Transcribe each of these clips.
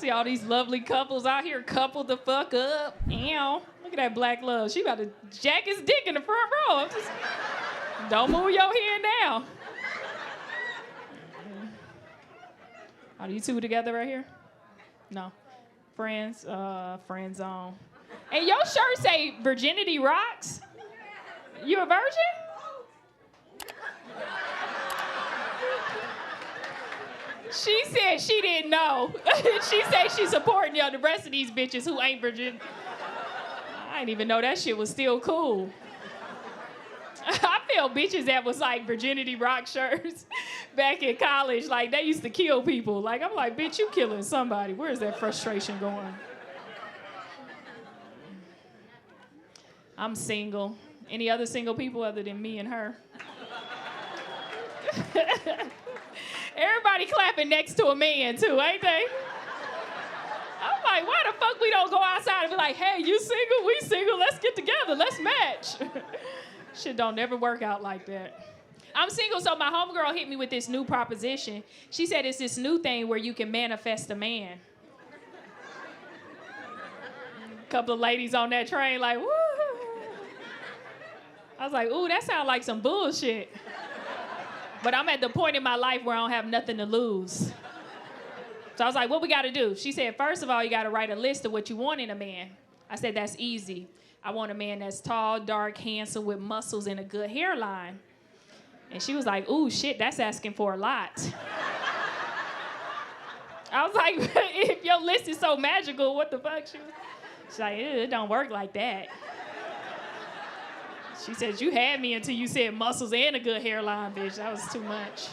See all these lovely couples out here coupled the fuck up. Ew. Look at that black love. She about to jack his dick in the front row. Don't move your head now. Are you two together right here? No. Friends, friend zone. And your shirt say virginity rocks? You a virgin? She said she didn't know. She said she's supporting the rest of these bitches who ain't virgin. I didn't even know that shit was still cool. I feel bitches that was like virginity rock shirts back in college. Like, they used to kill people. Like, I'm like, bitch, you killing somebody. Where's that frustration going? I'm single. Any other single people other than me and her? Everybody clapping next to a man, too, ain't they? I'm like, why the fuck we don't go outside and be like, hey, you single? We single. Let's get together. Let's match. Shit don't never work out like that. I'm single, so my homegirl hit me with this new proposition. She said it's this new thing where you can manifest a man. A couple of ladies on that train like, woo. I was like, ooh, that sounds like some bullshit. But I'm at the point in my life where I don't have nothing to lose. So I was like, what we gotta do? She said, first of all, you gotta write a list of what you want in a man. I said, that's easy. I want a man that's tall, dark, handsome, with muscles and a good hairline. And she was like, ooh, shit, that's asking for a lot. I was like, if your list is so magical, what the fuck? She's like, it don't work like that. She said, you had me until you said muscles and a good hairline, bitch. That was too much.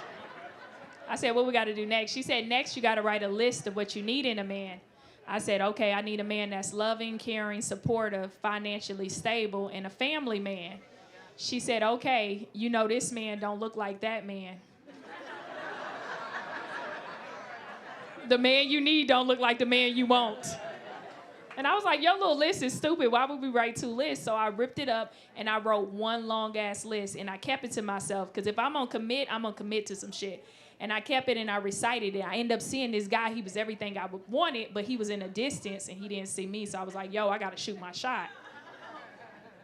I said, what we got to do next? She said, next you got to write a list of what you need in a man. I said, okay, I need a man that's loving, caring, supportive, financially stable, and a family man. She said, okay, you know this man don't look like that man. The man you need don't look like the man you want. And I was like, your little list is stupid. Why would we write two lists? So I ripped it up and I wrote one long-ass list and I kept it to myself. Because if I'm gonna commit to some shit. And I kept it and I recited it. I ended up seeing this guy. He was everything I wanted, but he was in a distance and he didn't see me. So I was like, yo, I gotta shoot my shot.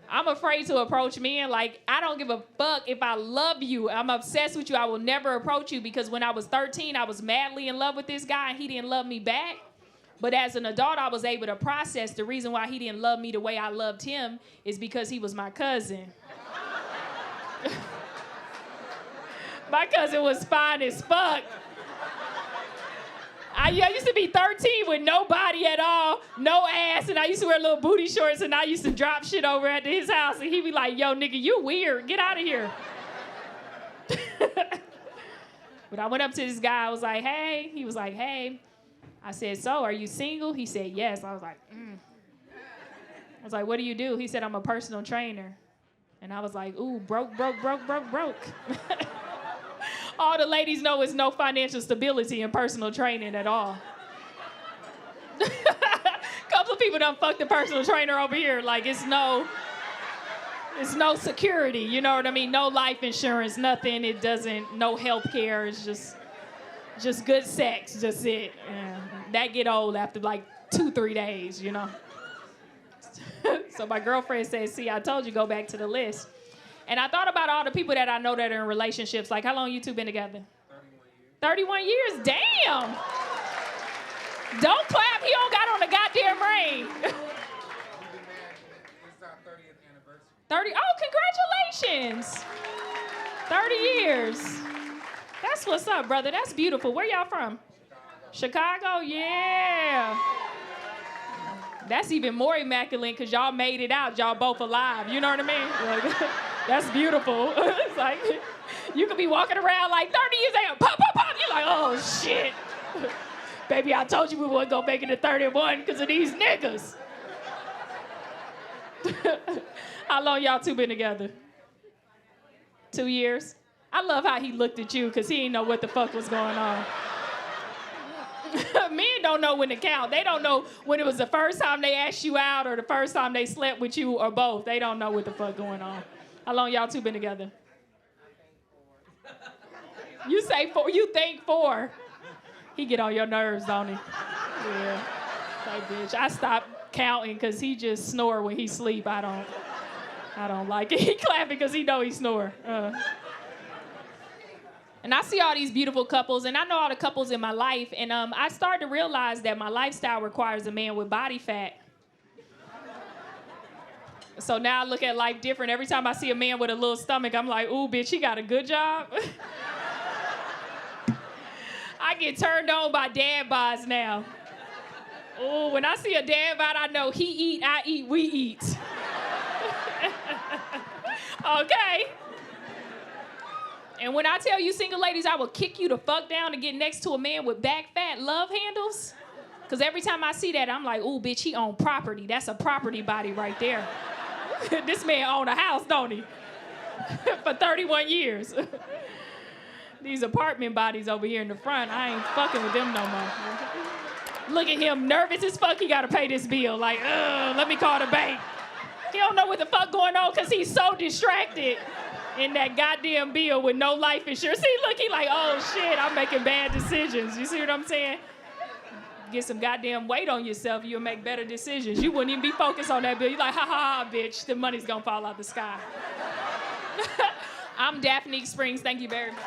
I'm afraid to approach men. Like, I don't give a fuck if I love you. I'm obsessed with you. I will never approach you because when I was 13, I was madly in love with this guy and he didn't love me back. But as an adult, I was able to process the reason why he didn't love me the way I loved him is because he was my cousin. My cousin was fine as fuck. I used to be 13 with no body at all, no ass, and I used to wear little booty shorts, and I used to drop shit over at his house, and he'd be like, yo, nigga, you weird. Get out of here. But I went up to this guy. I was like, hey. He was like, hey. I said, so, are you single? He said, yes. I was like, I was like, what do you do? He said, I'm a personal trainer. And I was like, ooh, broke. All the ladies know is no financial stability in personal training at all. Couple of people done fucked the personal trainer over here. Like, it's no security, you know what I mean? No life insurance, nothing. It doesn't, no health care. It's just good sex, just it. Yeah. That get old after like 2-3 days, you know? So my girlfriend said, see, I told you, go back to the list. And I thought about all the people that I know that are in relationships. Like, how long you two been together? 31 years. 31 years? Damn. Don't clap. He don't got on a goddamn ring. It's our 30th anniversary. 30? Oh, congratulations. 30 years. That's what's up, brother. That's beautiful. Where y'all from? Chicago? Yeah. That's even more immaculate because y'all made it out. Y'all both alive. You know what I mean? Like, that's beautiful. It's like, you could be walking around like 30 years later, pop, pop, pop. You're like, oh, shit. Baby, I told you we weren't going to make it to 31 because of these niggas. How long y'all two been together? 2 years? I love how he looked at you because he didn't know what the fuck was going on. Men don't know when to count. They don't know when it was the first time they asked you out or the first time they slept with you or both. They don't know what the fuck going on. How long y'all two been together? I think 4. You say 4. You think 4. He get on your nerves, don't he? Yeah. Like, bitch, I stopped counting because he just snore when he sleep. I don't like it. He clapping because he know he snore. And I see all these beautiful couples, and I know all the couples in my life, and I started to realize that my lifestyle requires a man with body fat. So now I look at life different. Every time I see a man with a little stomach, I'm like, ooh, bitch, he got a good job. I get turned on by dad bods now. Ooh, when I see a dad bod, I know he eat, I eat, we eat. Okay. And when I tell you single ladies, I will kick you the fuck down to get next to a man with back fat love handles. Because every time I see that, I'm like, ooh, bitch, he own property. That's a property body right there. This man own a house, don't he? For 31 years. These apartment bodies over here in the front, I ain't fucking with them no more. Look at him, nervous as fuck, he gotta pay this bill. Like, let me call the bank. He don't know what the fuck going on because he's so distracted in that goddamn bill with no life insurance. See, look, he like, oh shit, I'm making bad decisions. You see what I'm saying? Get some goddamn weight on yourself, you'll make better decisions. You wouldn't even be focused on that bill. You're like, ha ha ha, bitch, the money's gonna fall out the sky. I'm Daphnique Springs, thank you very much.